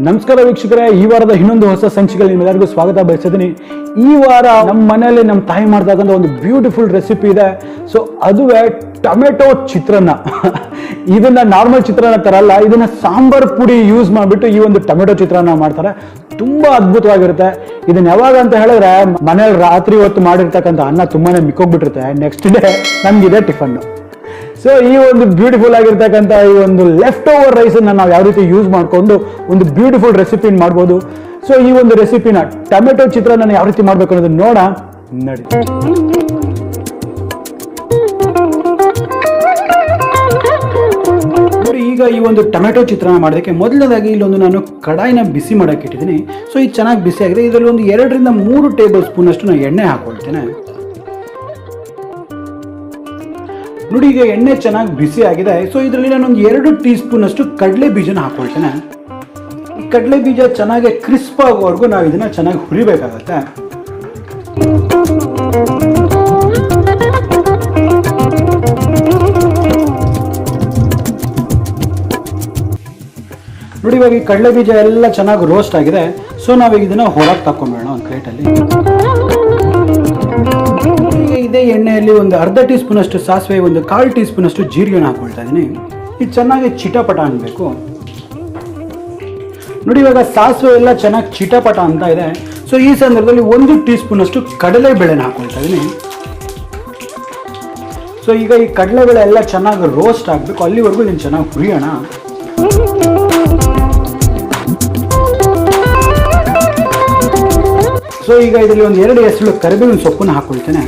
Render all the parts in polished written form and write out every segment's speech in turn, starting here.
ನಮಸ್ಕಾರ ವೀಕ್ಷಕರೇ, ಈ ವಾರದ ಇನ್ನೊಂದು ಹೊಸ ಸಂಚಿಕೆಯಲ್ಲಿ ನಿಮ್ಮೆಲ್ಲರಿಗೂ ಸ್ವಾಗತ ಬಯಸಿದ್ದೀನಿ. ಈ ವಾರ ನಮ್ಮ ಮನೆಯಲ್ಲಿ ನಮ್ಮ ತಾಯಿ ಮಾಡ್ತಕ್ಕಂಥ ಒಂದು ಬ್ಯೂಟಿಫುಲ್ ರೆಸಿಪಿ ಇದೆ. ಸೊ ಅದುವೇ ಟೊಮೆಟೊ ಚಿತ್ರಾನ್ನ. ಇದನ್ನ ನಾರ್ಮಲ್ ಚಿತ್ರಾನ್ನ ತರ ಅಲ್ಲ, ಇದನ್ನ ಸಾಂಬಾರ್ ಪುಡಿ ಯೂಸ್ ಮಾಡಿಬಿಟ್ಟು ಈ ಒಂದು ಟೊಮೆಟೊ ಚಿತ್ರಾನ್ನ ಮಾಡ್ತಾರೆ. ತುಂಬಾ ಅದ್ಭುತವಾಗಿರುತ್ತೆ. ಇದನ್ನ ಯಾವಾಗ ಅಂತ ಹೇಳಿದ್ರೆ, ಮನೇಲಿ ರಾತ್ರಿ ಹೊತ್ತು ಮಾಡಿರ್ತಕ್ಕಂಥ ಅನ್ನ ತುಂಬಾನೇ ಮಿಕ್ಕೋಗ್ಬಿಟ್ಟಿರುತ್ತೆ. ನೆಕ್ಸ್ಟ್ ಡೇ ನಮ್ಗಿದೆ ಟಿಫನ್. ಸೊ ಈ ಒಂದು ಬ್ಯೂಟಿಫುಲ್ ಆಗಿರ್ತಕ್ಕಂಥ ಈ ಒಂದು ಲೆಫ್ಟ್ ಓವರ್ ರೈಸ್ ಅನ್ನ ನಾವು ಯಾವ ರೀತಿ ಯೂಸ್ ಮಾಡಿಕೊಂಡು ಒಂದು ಬ್ಯೂಟಿಫುಲ್ ರೆಸಿಪಿ ಮಾಡ್ಬೋದು. ಸೊ ಈ ಒಂದು ರೆಸಿಪಿನ ಟೊಮೆಟೊ ಚಿತ್ರಾನ್ನ ಯಾವ ರೀತಿ ಮಾಡ್ಬೇಕು ಅನ್ನೋದನ್ನ ನೋಡ ನಡಿ. ನೋಡಿ, ಈಗ ಈ ಒಂದು ಟೊಮೆಟೊ ಚಿತ್ರಾನ್ನ ಮಾಡೋದಕ್ಕೆ ಮೊದಲನೇದಾಗಿ ಇಲ್ಲೊಂದು ನಾನು ಕಡಾಯಿನ ಬಿಸಿ ಮಾಡಕ್ಕೆ ಇಟ್ಟಿದ್ದೀನಿ. ಸೊ ಇದು ಚೆನ್ನಾಗಿ ಬಿಸಿ ಆಗಿದೆ. ಇದರಲ್ಲಿ ಒಂದು 2 ರಿಂದ 3 ಟೇಬಲ್ ಸ್ಪೂನ್ ಅಷ್ಟು ನಾನು ಎಣ್ಣೆ ಹಾಕೊಳ್ತೇನೆ. ನೋಡಿ, ಈಗ ಎಣ್ಣೆ ಚೆನ್ನಾಗಿ ಬಿಸಿ ಆಗಿದೆ. ಸೊ ಇದರಲ್ಲಿ ನಾನೊಂದು 2 ಟೀ ಸ್ಪೂನ್ ಅಷ್ಟು ಕಡಲೆ ಬೀಜನ ಹಾಕೊಳ್ತೇನೆ. ಈ ಕಡಲೆ ಬೀಜ ಚೆನ್ನಾಗಿ ಕ್ರಿಸ್ಪ್ ಆಗೋವರೆಗೂ ನಾವು ಇದನ್ನ ಚೆನ್ನಾಗಿ ಹುರಿಬೇಕಾಗತ್ತೆ. ನೋಡಿ, ಇವಾಗ ಈ ಕಡಲೆ ಬೀಜ ಎಲ್ಲ ಚೆನ್ನಾಗಿ ರೋಸ್ಟ್ ಆಗಿದೆ. ಸೊ ನಾವೀಗ ಇದನ್ನ ಹೊರಗೆ ತಕೊಂಬೇಡ ಒಂದು ಪ್ಲೇಟಲ್ಲಿ. ಇದೇ ಎಣ್ಣೆಯಲ್ಲಿ ಒಂದು ಅರ್ಧ ಟೀ ಸ್ಪೂನ್ ಅಷ್ಟು ಸಾಸಿವೆ, ಒಂದು 1/4 ಟೀ ಸ್ಪೂನ್ ಅಷ್ಟು ಜೀರಿಗೆನ ಹಾಕೊಳ್ತಾ ಇದ್ದೀನಿ. ಇದು ಚೆನ್ನಾಗಿ ಚಿಟಪಟ ಅನ್ಬೇಕು. ನೋಡಿ, ಇವಾಗ ಸಾಸಿವೆ ಎಲ್ಲ ಚೆನ್ನಾಗಿ ಚಿಟಪಟ ಅಂತ ಇದೆ. ಸೊ ಈ ಸಂದರ್ಭದಲ್ಲಿ 1 ಟೀ ಸ್ಪೂನ್ ಅಷ್ಟು ಕಡಲೆ ಬೇಳೆನ ಹಾಕೊಳ್ತಾ ಇದ್ದೀನಿ. ಸೊ ಈಗ ಈ ಕಡಲೆಬೇಳೆ ಎಲ್ಲ ಚೆನ್ನಾಗಿ ರೋಸ್ಟ್ ಆಗಬೇಕು, ಅಲ್ಲಿವರೆಗೂ ಇದನ್ನು ಚೆನ್ನಾಗಿ ಹುರಿಯೋಣ. ಸೊ ಈಗ ಇದರಲ್ಲಿ ಒಂದು 2 ಎಸಳು ಕರಿಬೇವಿನ ಸೊಪ್ಪನ್ನು ಹಾಕೊಳ್ತೇನೆ.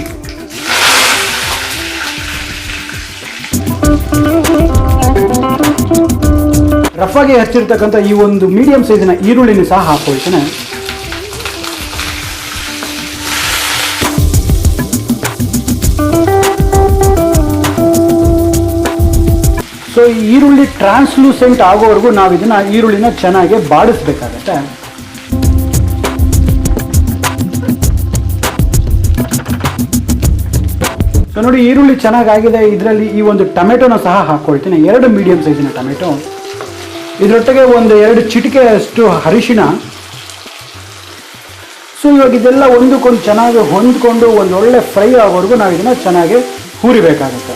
ರಫಾಗಿ ಹಚ್ಚಿರ್ತಕ್ಕಂಥ ಈ ಒಂದು ಮೀಡಿಯಂ ಸೈಜಿನ ಈರುಳ್ಳಿನ ಸಹ ಹಾಕೊಳ್ತೇನೆ. ಸೊ ಈ ಈರುಳ್ಳಿ ಟ್ರಾನ್ಸ್ಲೂಸೆಂಟ್ ಆಗೋವರೆಗೂ ನಾವು ಇದನ್ನ ಈರುಳ್ಳಿನ ಚೆನ್ನಾಗಿ ಬಾಡಿಸ್ಬೇಕಾಗತ್ತೆ. ಸೊ ನೋಡಿ, ಈರುಳ್ಳಿ ಚೆನ್ನಾಗಾಗಿದೆ. ಇದರಲ್ಲಿ ಈ ಒಂದು ಟೊಮೆಟೊನ ಸಹ ಹಾಕೊಳ್ತೇನೆ. 2 ಮೀಡಿಯಂ ಸೈಜಿನ ಟೊಮೆಟೊ. ಇದರೊಟ್ಟಿಗೆ ಒಂದು 2 ಚಿಟಿಕೆ ಅಷ್ಟು ಅರಿಶಿಣ. ಸೊ ಇವಾಗ ಇದೆಲ್ಲ ಒಂದಕ್ಕೊಂದು ಚೆನ್ನಾಗಿ ಹೊಂದ್ಕೊಂಡು ಒಂದು ಒಳ್ಳೆ ಫ್ರೈ ಆಗೋವರೆಗೂ ನಾವು ಇದನ್ನ ಚೆನ್ನಾಗಿ ಹುರಿಬೇಕಾಗುತ್ತೆ.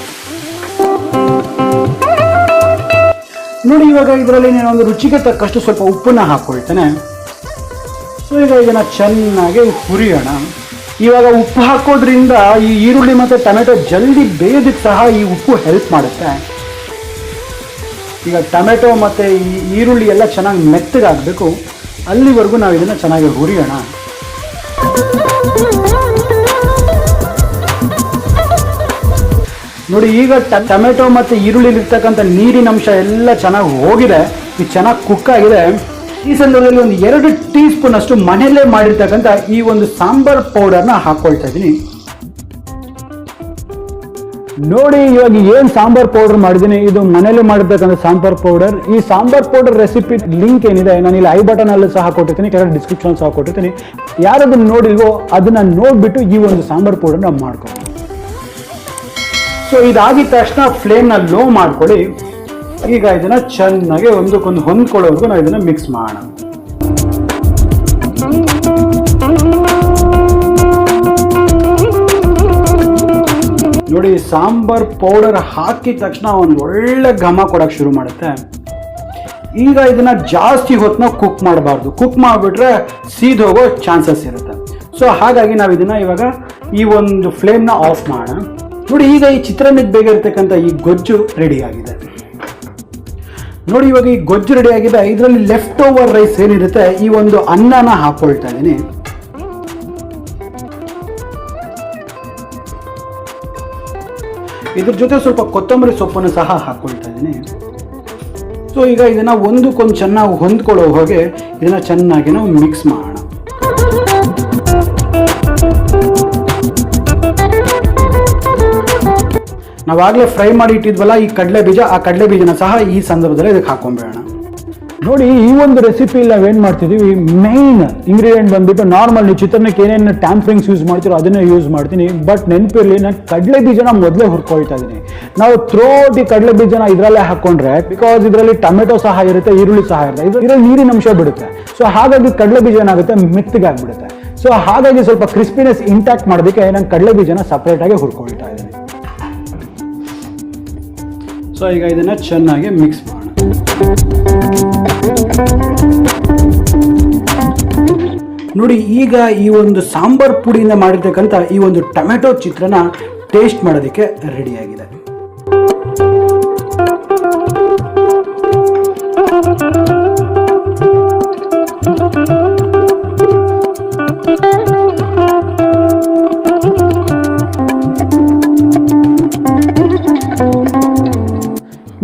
ನೋಡಿ, ಇವಾಗ ಇದರಲ್ಲಿ ನಾನು ಒಂದು ರುಚಿಗೆ ತಕ್ಕಷ್ಟು ಸ್ವಲ್ಪ ಉಪ್ಪನ್ನ ಹಾಕೊಳ್ತೇನೆ. ಸೊ ಈಗ ಇದನ್ನ ಚೆನ್ನಾಗಿ ಹುರಿಯೋಣ. ಇವಾಗ ಉಪ್ಪು ಹಾಕೋದ್ರಿಂದ ಈ ಈರುಳ್ಳಿ ಮತ್ತು ಟೊಮೆಟೊ ಜಲ್ದಿ ಬೇಯೋದಕ್ಕೆ ಸಹ ಈ ಉಪ್ಪು ಹೆಲ್ಪ್ ಮಾಡುತ್ತೆ. ಈಗ ಟೊಮೆಟೊ ಮತ್ತು ಈ ಈರುಳ್ಳಿ ಎಲ್ಲ ಚೆನ್ನಾಗಿ ಮೆತ್ತಗಾಗಬೇಕು, ಅಲ್ಲಿವರೆಗೂ ನಾವು ಇದನ್ನು ಚೆನ್ನಾಗಿ ಹುರಿಯೋಣ. ನೋಡಿ, ಈಗ ಟೊಮೆಟೊ ಮತ್ತು ಈರುಳ್ಳಿಲಿರ್ತಕ್ಕಂಥ ನೀರಿನ ಅಂಶ ಎಲ್ಲ ಚೆನ್ನಾಗಿ ಹೋಗಿದೆ. ಇದು ಚೆನ್ನಾಗಿ ಕುಕ್ ಆಗಿದೆ. ಈ ಸಂದರ್ಭದಲ್ಲಿ ಒಂದು 2 ಟೀ ಸ್ಪೂನ್ ಅಷ್ಟು ಮನೆಯಲ್ಲೇ ಮಾಡಿರ್ತಕ್ಕಂಥ ಈ ಒಂದು ಸಾಂಬಾರ್ ಪೌಡರ್ನ ಹಾಕೊಳ್ತಾ ಇದ್ದೀನಿ. ನೋಡಿ, ಇವಾಗ ಏನು ಸಾಂಬಾರ್ ಪೌಡರ್ ಮಾಡಿದ್ದೀನಿ, ಇದು ಮನೇಲಿ ಮಾಡಿರ್ತಕ್ಕಂಥ ಸಾಂಬಾರ್ ಪೌಡರ್. ಈ ಸಾಂಬಾರ್ ಪೌಡರ್ ರೆಸಿಪಿ ಲಿಂಕ್ ಏನಿದೆ ನಾನು ಇಲ್ಲಿ ಐ ಬಟನ್ ಅಲ್ಲೂ ಸಹ ಕೊಟ್ಟಿರ್ತೀನಿ, ಕೆಳಗೆ ಡಿಸ್ಕ್ರಿಪ್ಷನ್ ಸಹ ಕೊಟ್ಟಿರ್ತೀನಿ. ಯಾರದನ್ನು ನೋಡಿಲ್ವೋ ಅದನ್ನ ನೋಡ್ಬಿಟ್ಟು ಈ ಒಂದು ಸಾಂಬಾರ್ ಪೌಡರ್ ನಾವು ಮಾಡ್ಕೊಳ್ಳಿ. ಸೊ ಇದಾಗಿದ ತಕ್ಷಣ ಫ್ಲೇಮ್ನ ಲೋ ಮಾಡ್ಕೊಳ್ಳಿ. ಈಗ ಇದನ್ನ ಚೆನ್ನಾಗಿ ಒಂದಕ್ಕೊಂದು ಹೊಂದ್ಕೊಳ್ಳೋವರೆಗೂ ನಾವು ಇದನ್ನ ಮಿಕ್ಸ್ ಮಾಡೋಣ. ನೋಡಿ, ಸಾಂಬಾರ್ ಪೌಡರ್ ಹಾಕಿದ ತಕ್ಷಣ ಒಂದು ಒಳ್ಳೆ ಘಮ ಕೊಡಕ್ಕೆ ಶುರು ಮಾಡುತ್ತೆ. ಈಗ ಇದನ್ನ ಜಾಸ್ತಿ ಹೊತ್ತು ನಾವು ಕುಕ್ ಮಾಡಬಾರ್ದು. ಕುಕ್ ಮಾಡಿಬಿಟ್ರೆ ಸೀದೋಗೋ ಚಾನ್ಸಸ್ ಇರುತ್ತೆ. ಸೊ ಹಾಗಾಗಿ ನಾವು ಇದನ್ನ ಇವಾಗ ಈ ಒಂದು ಫ್ಲೇಮ್ನ ಆಫ್ ಮಾಡೋಣ. ನೋಡಿ, ಈಗ ಈ ಚಿತ್ರಾನ್ನಕ್ಕೆ ಬೇಕಾಗಿರ್ತಕ್ಕಂಥ ಈ ಗೊಜ್ಜು ರೆಡಿ ಆಗಿದೆ. ನೋಡಿ, ಇವಾಗ ಈ ಗೊಜ್ಜು ರೆಡಿ ಆಗಿದೆ. ಇದರಲ್ಲಿ ಲೆಫ್ಟ್ ಓವರ್ ರೈಸ್ ಏನಿರುತ್ತೆ, ಈ ಒಂದು ಅನ್ನನ ಹಾಕೊಳ್ತಾ ಇದ್ದೀನಿ. ಇದ್ರ ಜೊತೆ ಸ್ವಲ್ಪ ಕೊತ್ತಂಬರಿ ಸೊಪ್ಪನ್ನು ಸಹ ಹಾಕೊಳ್ತಾ ಇದ್ದೀನಿ. ಸೊ ಈಗ ಇದನ್ನ ಒಂದಕ್ಕೊಂದು ಚೆನ್ನಾಗಿ ಹೊಂದ್ಕೊಳ್ಳೋ ಹಾಗೆ ಇದನ್ನ ಚೆನ್ನಾಗಿ ನಾವು ಮಿಕ್ಸ್ ಮಾಡೋಣ. ನಾವಾಗಲೇ ಫ್ರೈ ಮಾಡಿ ಇಟ್ಟಿದ್ವಲ್ಲ ಈ ಕಡಲೆ ಬೀಜ, ಆ ಕಡಲೆ ಬೀಜನ ಸಹ ಈ ಸಂದರ್ಭದಲ್ಲಿ ಇದಕ್ಕೆ ಹಾಕೊಂಡ್ಬೇಡ. ನೋಡಿ ಈ ಒಂದು ರೆಸಿಪಿ ನಾವೇನ್ ಮಾಡ್ತಿದೀವಿ, ಮೈನ್ ಇಂಗ್ರೀಡಿಯೆಂಟ್ ಬಂದ್ಬಿಟ್ಟು ನಾರ್ಮಲ್ ನೀವು ಚಿತ್ರಾನ್ನಕ್ಕೆ ಏನೇನು ಟ್ಯಾಂಪ್ರಿಂಗ್ಸ್ ಯೂಸ್ ಮಾಡ್ತೀರೋ ಅದನ್ನೇ ಯೂಸ್ ಮಾಡ್ತೀನಿ. ಬಟ್ ನೆನಪಿರ್ಲಿ, ನಾನು ಕಡಲೆ ಬೀಜನ ಮೊದಲೇ ಹುರ್ಕೊಳ್ತಾ ಇದ್ದೀನಿ. ನಾವು ಥ್ರೋಟ್ ಈ ಕಡಲೆ ಬೀಜನ ಇದರಲ್ಲೇ ಹಾಕೊಂಡ್ರೆ, ಬಿಕಾಸ್ ಇದರಲ್ಲಿ ಟೊಮೆಟೊ ಸಹ ಇರುತ್ತೆ, ಈರುಳ್ಳಿ ಸಹ ಇರುತ್ತೆ, ಇದರಲ್ಲಿ ನೀರಿನ ಅಂಶ ಬಿಡುತ್ತೆ. ಸೊ ಹಾಗಾಗಿ ಕಡಲೆ ಬೀಜ ಏನಾಗುತ್ತೆ, ಮೆತ್ತಗೆ ಆಗ್ಬಿಡುತ್ತೆ. ಸೊ ಹಾಗಾಗಿ ಸ್ವಲ್ಪ ಕ್ರಿಸ್ಪಿನೆಸ್ ಇಂಟ್ಯಾಕ್ಟ್ ಮಾಡೋದಕ್ಕೆ ನಾನು ಕಡಲೆ ಬೀಜನ ಸಪ್ರೇಟ್ ಆಗಿ ಹುರ್ಕೊಳ್ತಾ ಇದ್ದೀನಿ. ಸೊ ಈಗ ಇದನ್ನ ಚೆನ್ನಾಗಿ ಮಿಕ್ಸ್ ಮಾಡೋಣ. ನೋಡಿ, ಈಗ ಈ ಒಂದು ಸಾಂಬಾರ್ ಪುಡಿಯಿಂದ ಮಾಡಿರ್ತಕ್ಕಂಥ ಈ ಒಂದು ಟೊಮೆಟೊ ಚಿತ್ರಾನ್ನ ಟೇಸ್ಟ್ ಮಾಡೋದಕ್ಕೆ ರೆಡಿಯಾಗಿದೆ.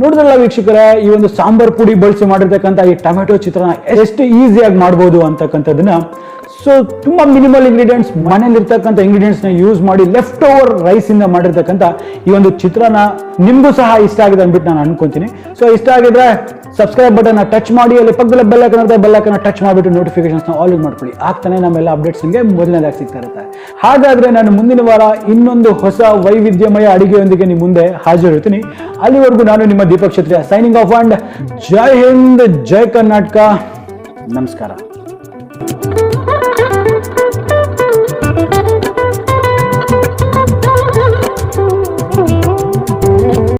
ನೋಡಿದ್ರಲ್ಲ ವೀಕ್ಷಕರೇ, ಈ ಒಂದು ಸಾಂಬಾರ್ ಪುಡಿ ಬಳಸಿ ಮಾಡಿರ್ತಕ್ಕಂಥ ಈ ಟೊಮೆಟೊ ಚಿತ್ರಾನ್ನ ಎಷ್ಟು ಈಸಿಯಾಗಿ ಮಾಡ್ಬೋದು ಅಂತಕ್ಕಂಥದ್ದನ್ನ. ಸೊ ತುಂಬಾ ಮಿನಿಮಲ್ ಇಂಗ್ರೀಡಿಯೆಂಟ್ಸ್, ಮನೇಲಿ ಇರ್ತಕ್ಕಂಥ ಇಂಗ್ರೀಡಿಯೆಂಟ್ಸ್ ನ ಯೂಸ್ ಮಾಡಿ ಲೆಫ್ಟ್ ಓವರ್ ರೈಸ್ ಇಂದ ಮಾಡಿರ್ತಕ್ಕಂಥ ಈ ಒಂದು ಚಿತ್ರಾನ್ನ ನಿಮ್ಗೂ ಸಹ ಇಷ್ಟ ಆಗಿದೆ ಅಂದ್ಬಿಟ್ಟು ನಾನು ಅನ್ಕೊಂತೀನಿ. ಸೊ ಇಷ್ಟ ಆಗಿದ್ರೆ ಸಬ್ಸ್ಕ್ರೈಬ್ ಬಟನ್ ಟಚ್ ಮಾಡಿ, ಅಲ್ಲಿ ಪಕ್ಕದಲ್ಲಿ ಬೆಲ್ ಐಕಾನ್ ಇರುತ್ತೆ, ಬೆಲ್ ಐಕಾನ್ ಟಚ್ ಮಾಡಿಬಿಟ್ಟು ನೋಟಿಫಿಕೇಶನ್ಸ್ ಆಲ್ ಮಾಡ್ಕೊಳ್ಳಿ. ಆಗ್ತಾನೆ ನಮ್ಮೆಲ್ಲ ಅಪ್ಡೇಟ್ಸ್ ನಿಮಗೆ ಮೊದಲನೇದಾಗಿ ಸಿಗ್ತಾ ಇರುತ್ತೆ. ಹಾಗಾದ್ರೆ ನಾನು ಮುಂದಿನ ವಾರ ಇನ್ನೊಂದು ಹೊಸ ವೈವಿಧ್ಯಮಯ ಅಡಿಗೆಯೊಂದಿಗೆ ನಿಮ್ಮ ಮುಂದೆ ಹಾಜರಿರ್ತೀನಿ. ಅಲ್ಲಿವರೆಗೂ ನಾನು ನಿಮ್ಮ ದೀಪಕ್ ಕ್ಷತ್ರಿಯ ಸೈನಿಂಗ್ ಆಫ್ ಅಂಡ್ ಜೈ ಹಿಂದ್, ಜೈ ಕರ್ನಾಟಕ, ನಮಸ್ಕಾರ.